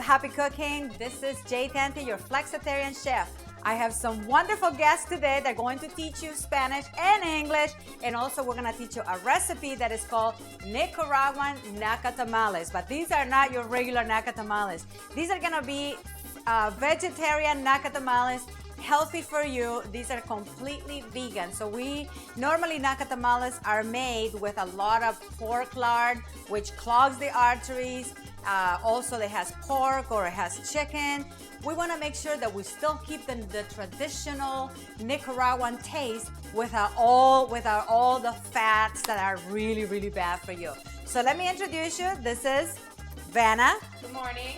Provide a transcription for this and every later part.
Happy Cooking. This is Jay Tanti, your flexitarian chef. I have some wonderful guests today. They're going to teach you Spanish and English, and also we're going to teach you a recipe that is called Nicaraguan Nacatamales. But these are not your regular Nacatamales. These are going to be vegetarian Nacatamales, healthy for you. These are completely vegan. So normally Nacatamales are made with a lot of pork lard, which clogs the arteries. Also, it has pork or it has chicken. We want to make sure that we still keep the traditional Nicaraguan taste without all the fats that are really, really bad for you. So let me introduce you. This is Vanna. Good morning.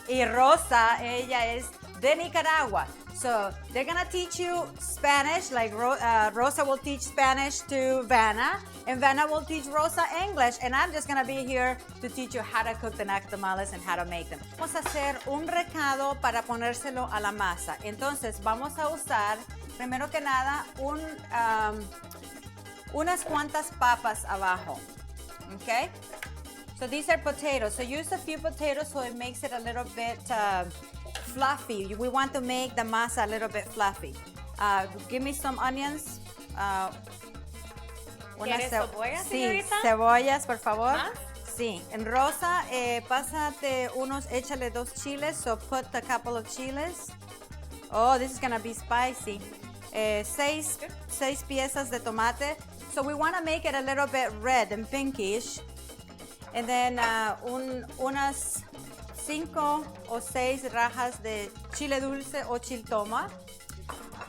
Y Rosa, ella es de Nicaragua. So they're gonna teach you Spanish, like Rosa will teach Spanish to Vanna, and Vanna will teach Rosa English, and I'm just gonna be here to teach you how to cook the nactamales and how to make them. Vamos a hacer un recado para ponérselo a la masa. Entonces vamos a usar, primero que nada, unas cuantas papas abajo, okay? So these are potatoes. So use a few potatoes so it makes it a little bit fluffy. We want to make the masa a little bit fluffy. Give me some onions. ¿Quieres cebollas, sí, señorita? cebollas, por favor. ¿Más? Sí. En Rosa, pásate échale 2 chiles. So put a couple of chiles. Oh, this is gonna be spicy. 6 piezas de tomate. So we want to make it a little bit red and pinkish. And then unas 5 o 6 rajas de chile dulce o chiltoma.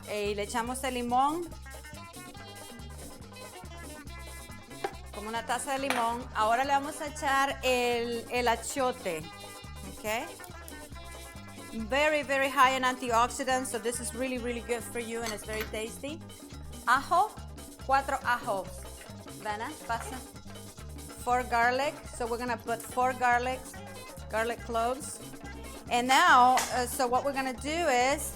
Y le echamos el limón. Como una taza de limón. Ahora le vamos a echar el achiote. Okay? Very, very high in antioxidants. So this is really, really good for you and it's very tasty. Ajo. 4 ajos. Vanna, pasa. 4 garlic. So we're going to put 4 garlic cloves. And now, so what we're gonna do is,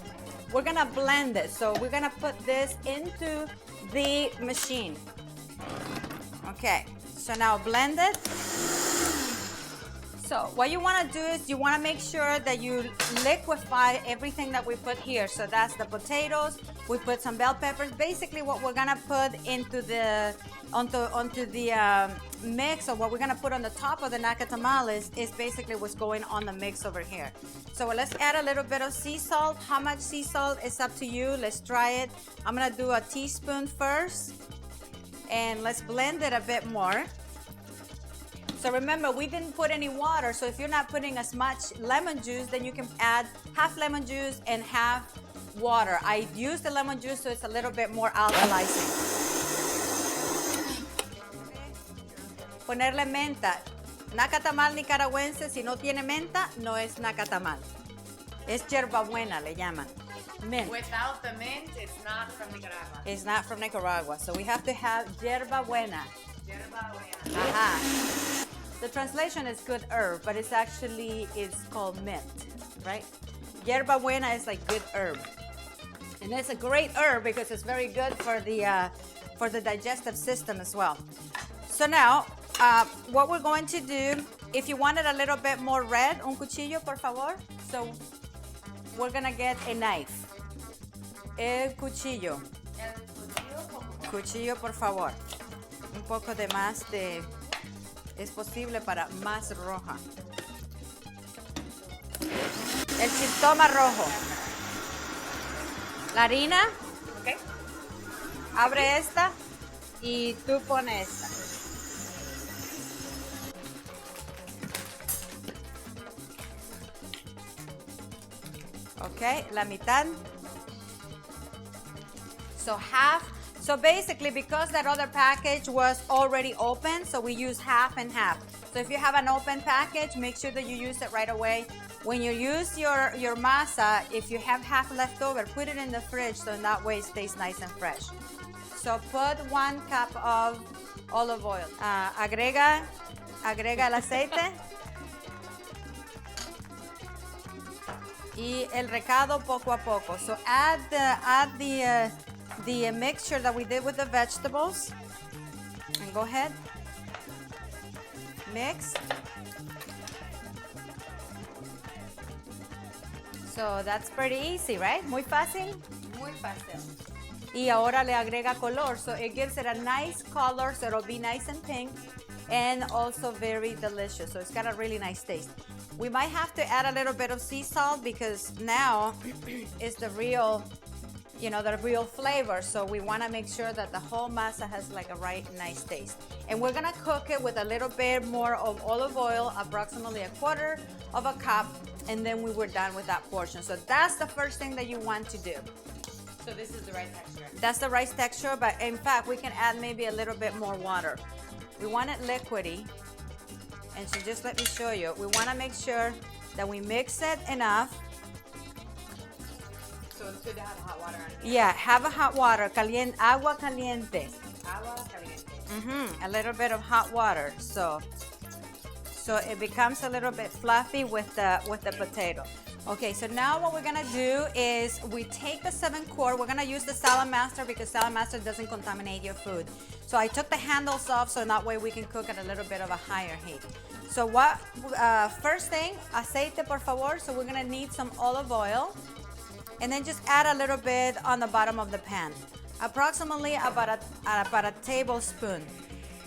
we're gonna blend it. So we're gonna put this into the machine. Okay, so now blend it. So what you wanna do is, you wanna make sure that you liquefy everything that we put here. So that's the potatoes, we put some bell peppers. Basically what we're gonna put into onto the mix, or what we're gonna put on the top of the nacatamales is basically what's going on the mix over here. So let's add a little bit of sea salt. How much sea salt is up to you. Let's try it. I'm gonna do a teaspoon first, and let's blend it a bit more. So remember, we didn't put any water, so if you're not putting as much lemon juice, then you can add half lemon juice and half water. I use the lemon juice so it's a little bit more alkalizing. Ponerle menta. Nacatamal nicaragüense, si no tiene menta, no es nacatamal. Es hierbabuena, le llaman. Mint. Without the mint, it's not from Nicaragua. It's not from Nicaragua, so we have to have hierbabuena. Yerba buena. Aha. The translation is good herb, but it's called mint, right? Hierbabuena is like good herb. And it's a great herb because it's very good for the digestive system as well. So now, what we're going to do, if you want it a little bit more red, un cuchillo, por favor. So we're gonna get a knife. El cuchillo. Cuchillo, por favor. Un poco de más es posible para más roja. El chiltoma rojo. La harina. Okay. Abre esta y tú pones esta. Okay, la mitad. So half. So basically, because that other package was already open, so we use half and half. So if you have an open package, make sure that you use it right away. When you use your masa, if you have half left over, put it in the fridge so in that way it stays nice and fresh. So put 1 cup of olive oil. Agrega el aceite. Y el recado poco a poco. So add the mixture that we did with the vegetables. And go ahead. Mix. So that's pretty easy, right? Muy fácil. Muy fácil. Y ahora le agrega color, so it gives it a nice color, so it'll be nice and pink, and also very delicious. So it's got a really nice taste. We might have to add a little bit of sea salt because now is the real, the real flavor. So we want to make sure that the whole masa has like a right nice taste. And we're gonna cook it with a little bit more of olive oil, approximately a quarter of a cup, and then we were done with that portion. So that's the first thing that you want to do. So this is the right texture. That's the rice texture, but in fact, we can add maybe a little bit more water. We want it liquidy, and so just let me show you. We want to make sure that we mix it enough. So it's good to have hot water on it. Yeah, have a hot water, agua caliente. Agua caliente. A little bit of hot water, so it becomes a little bit fluffy with the potato. Okay, so now what we're gonna do is we take the 7-quart. We're gonna use the Salad Master because Salad Master doesn't contaminate your food. So I took the handles off so that way we can cook at a little bit of a higher heat. So first thing, aceite por favor. So we're gonna need some olive oil, and then just add a little bit on the bottom of the pan, approximately about a tablespoon.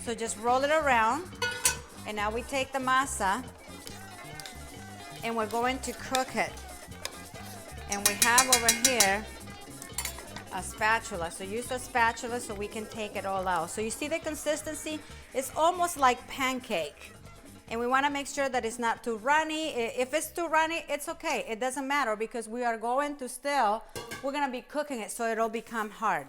So just roll it around, and now we take the masa, and we're going to cook it. And we have over here a spatula. So use a spatula so we can take it all out. So you see the consistency? It's almost like pancake. And we want to make sure that it's not too runny. If it's too runny, it's okay. It doesn't matter because we are going to we're going to be cooking it so it'll become hard.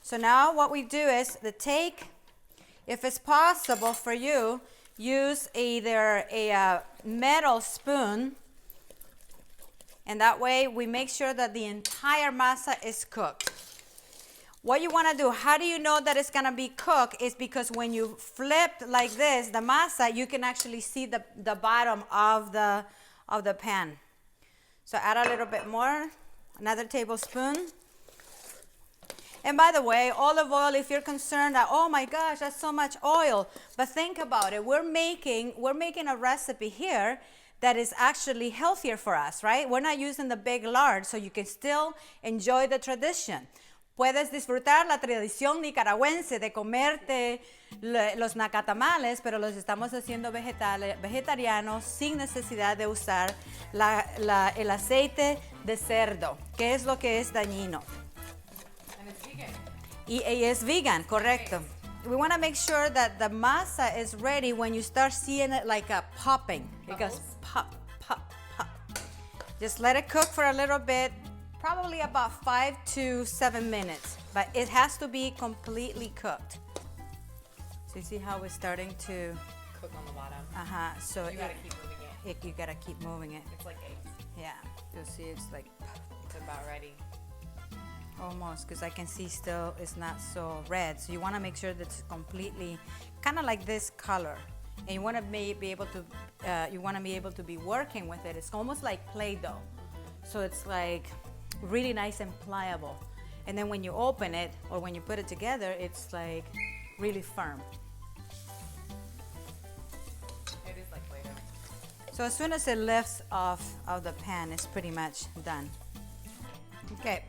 So now what we do is if it's possible for you, use either a metal spoon, and that way we make sure that the entire masa is cooked. What you want to do, how do you know that it's going to be cooked, is because when you flip like this, the masa, you can actually see the bottom of the pan. So add a little bit more, another tablespoon. And by the way, olive oil, if you're concerned that, oh my gosh, that's so much oil, but think about it. We're making a recipe here that is actually healthier for us, right? We're not using the big lard, so you can still enjoy the tradition. Puedes disfrutar la tradición nicaragüense de comerte los nacatamales, pero los estamos haciendo vegetarianos sin necesidad de usar el aceite de cerdo, que es lo que es dañino. Y es vegan, correcto. We want to make sure that the masa is ready when you start seeing it like a popping. It goes pop, pop, pop. Just let it cook for a little bit, probably about 5 to 7 minutes, but it has to be completely cooked. So you see how we're starting to Cook on the bottom. So You gotta keep moving it. you gotta keep moving it. It's like eggs. Yeah, you'll see it's like It's about ready. almost, because I can see still it's not so red. So you want to make sure that it's completely kind of like this color, and you want to be able to be working with it. It's almost like Play-Doh, so it's like really nice and pliable. And then when you open it or when you put it together, it's like really firm. It is like Play-Doh. So as soon as it lifts off of the pan, it's pretty much done. Okay.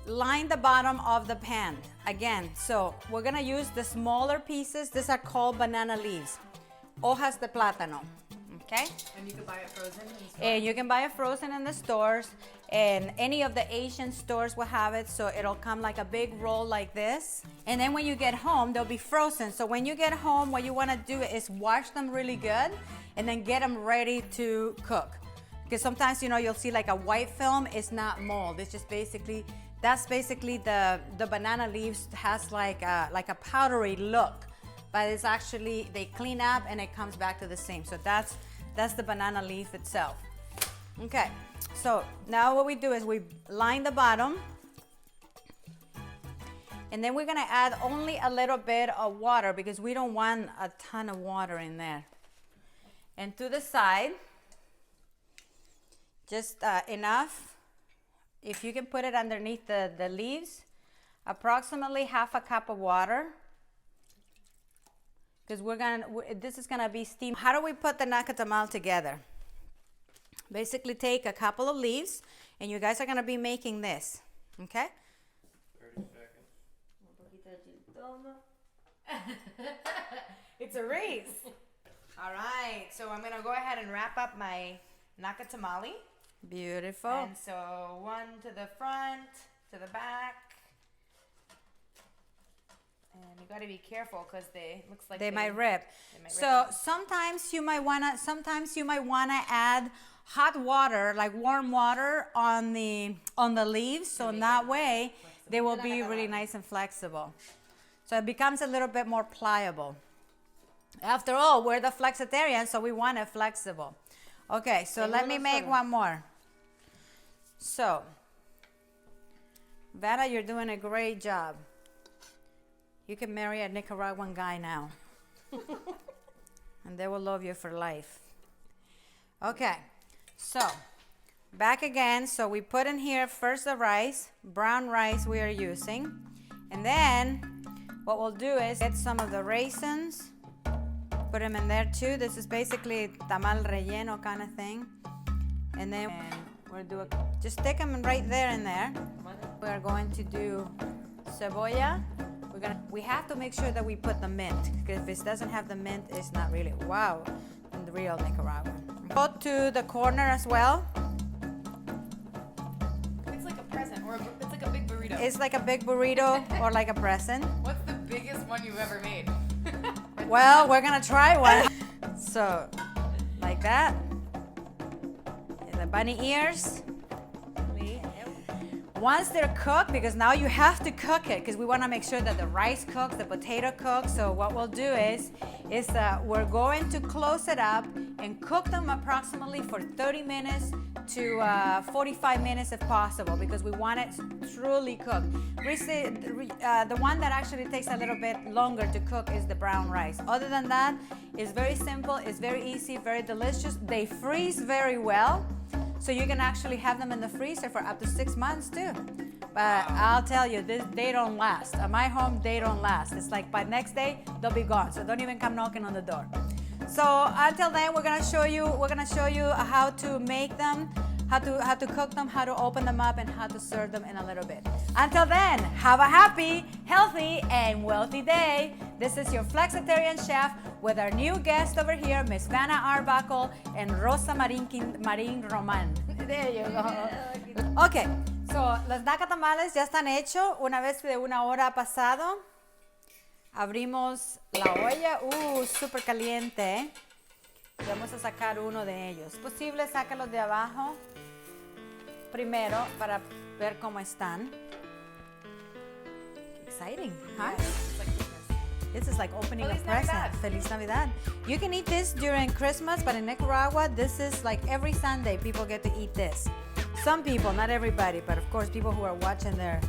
Line the bottom of the pan again. So we're gonna use the smaller pieces. These are called banana leaves, hojas de plátano. Okay. And you can buy it frozen in stores. And you can buy it frozen in the stores, and any of the Asian stores will have it. So it'll come like a big roll like this. And then when you get home, they'll be frozen. So when you get home, what you want to do is wash them really good, and then get them ready to cook. Because sometimes, you'll see like a white film. It's not mold. It's just that's basically the banana leaves has like a powdery look, but it's actually, they clean up and it comes back to the same. So that's the banana leaf itself. Okay, so now what we do is we line the bottom, and then we're gonna add only a little bit of water because we don't want a ton of water in there. And to the side, just enough. If you can put it underneath the leaves, approximately half a cup of water, because this is gonna be steamed. How do we put the nacatamal together? Basically take a couple of leaves, and you guys are going to be making this, okay? 30 seconds. It's a race. All right, so I'm going to go ahead and wrap up my Nacatamale. Beautiful. And so one to the front, to the back. And you got to be careful because they might rip. So sometimes you might wanna add hot water, like warm water, on the leaves, so in that way they will be really nice and flexible. So it becomes a little bit more pliable. After all, we're the flexitarians, so we want it flexible. Okay, so let me make one more. So, Vera, you're doing a great job. You can marry a Nicaraguan guy now. And they will love you for life. Okay, so back again. So we put in here first the rice, brown rice we are using. And then what we'll do is get some of the raisins, put them in there too. This is basically tamal relleno kind of thing. And then we'll do just stick them right there in there. We are going to do cebolla. We have to make sure that we put the mint, because if it doesn't have the mint, it's not really, wow, the real Nicaraguan. Go to the corner as well. It's like a present, or it's like a big burrito. It's like a big burrito or like a present. What's the biggest one you've ever made? Well, we're gonna try one. So, like that. And the bunny ears. Once they're cooked, because now you have to cook it, because we want to make sure that the rice cooks, the potato cooks. So what we'll do is we're going to close it up and cook them approximately for 30 minutes to 45 minutes if possible, because we want it truly cooked. The one that actually takes a little bit longer to cook is the brown rice. Other than that, it's very simple, it's very easy, very delicious. They freeze very well. So you can actually have them in the freezer for up to 6 months too. But I'll tell you, they don't last. At my home, they don't last. It's like by next day, they'll be gone. So don't even come knocking on the door. So until then, we're gonna show you how to make them, how to cook them, how to open them up, and how to serve them in a little bit. Until then, have a happy, healthy, and wealthy day. This is your Flexitarian chef with our new guest over here, Miss Vanna Arbuckle and Rosa Marín Román. There you go. Okay, so los nacatamales ya están hechos. Una vez de una hora ha pasado, abrimos la olla. Súper caliente. Y vamos a sacar uno de ellos. Es posible, sácalos de abajo primero para ver cómo están. Exciting, huh? This is like opening a present. Feliz Navidad. You can eat this during Christmas, but in Nicaragua, this is like every Sunday people get to eat this. Some people, not everybody, but of course people who are watching their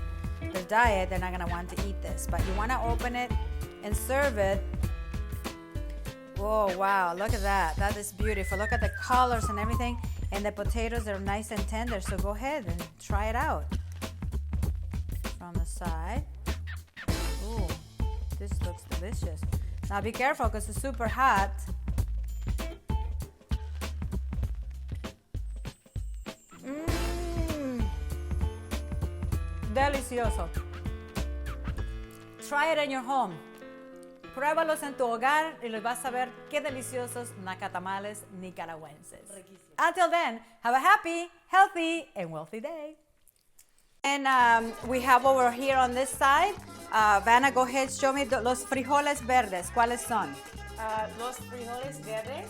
diet, they're not gonna want to eat this. But you wanna open it and serve it. Whoa, wow, look at that. That is beautiful. Look at the colors and everything. And the potatoes are nice and tender, so go ahead and try it out. From the side. Ooh, this looks delicious. Now be careful because it's super hot. Delicioso. Try it in your home. Pruébalos en tu hogar y los vas a ver qué deliciosos nacatamales nicaragüenses. Until then, have a happy, healthy, and wealthy day. And we have over here on this side, Vanna, go ahead, show me los frijoles verdes. ¿Cuáles son? Los frijoles verdes,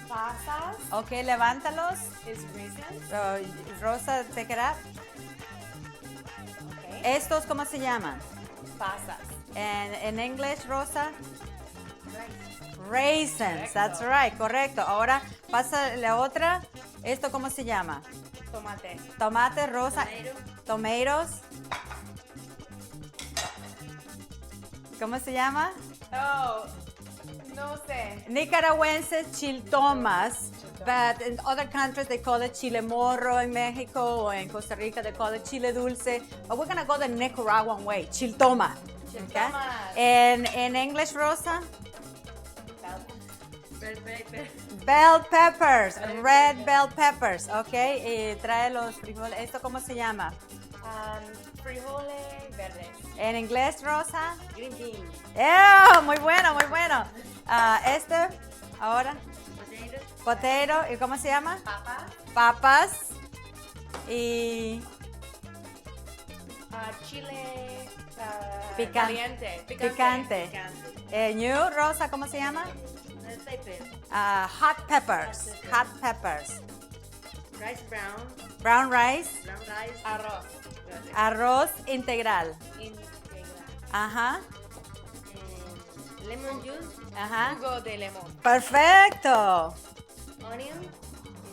pasas. Okay, levántalos. Is raisins. Rosa, take it up. Okay. ¿Estos cómo se llaman? Pasas. And in English, Rosa? Raisins. Raisins, that's right, correcto. Ahora pasa la otra. ¿Esto cómo se llama? Tomate. Tomate, Rosa. Tomatoes. ¿Cómo se llama? Oh, no sé. Nicaragüenses, chiltomas. But in other countries, they call it chile morro in Mexico, or in Costa Rica, they call it chile dulce. But we're going to go the Nicaraguan way, chiltoma. Okay? And in English, Rosa? Bell peppers, red bell peppers, ok. Y trae los frijoles. ¿Esto cómo se llama? Frijoles verdes. En inglés, Rosa. Green beans. Muy bueno, muy bueno. Este, ahora. Potato. ¿Y cómo se llama? Papas. Papas. Y Chile Picante. Picante. New, Rosa, ¿cómo se llama? Hot peppers. Hot peppers. Rice brown. Brown rice. Arroz. Arroz integral. Integral. Ajá. Lemon juice. Ajá. Jugo de limón. Perfecto. Onion y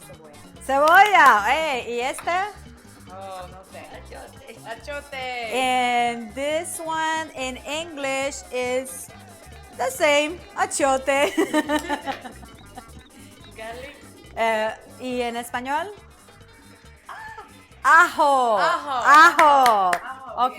cebolla. Cebolla. ¿Y este? Oh, no sé. Achote. And this one in English is the same. Achote. Garlic. ¿Y en español? Ajo. Ajo. Ajo. Ajo, Ok.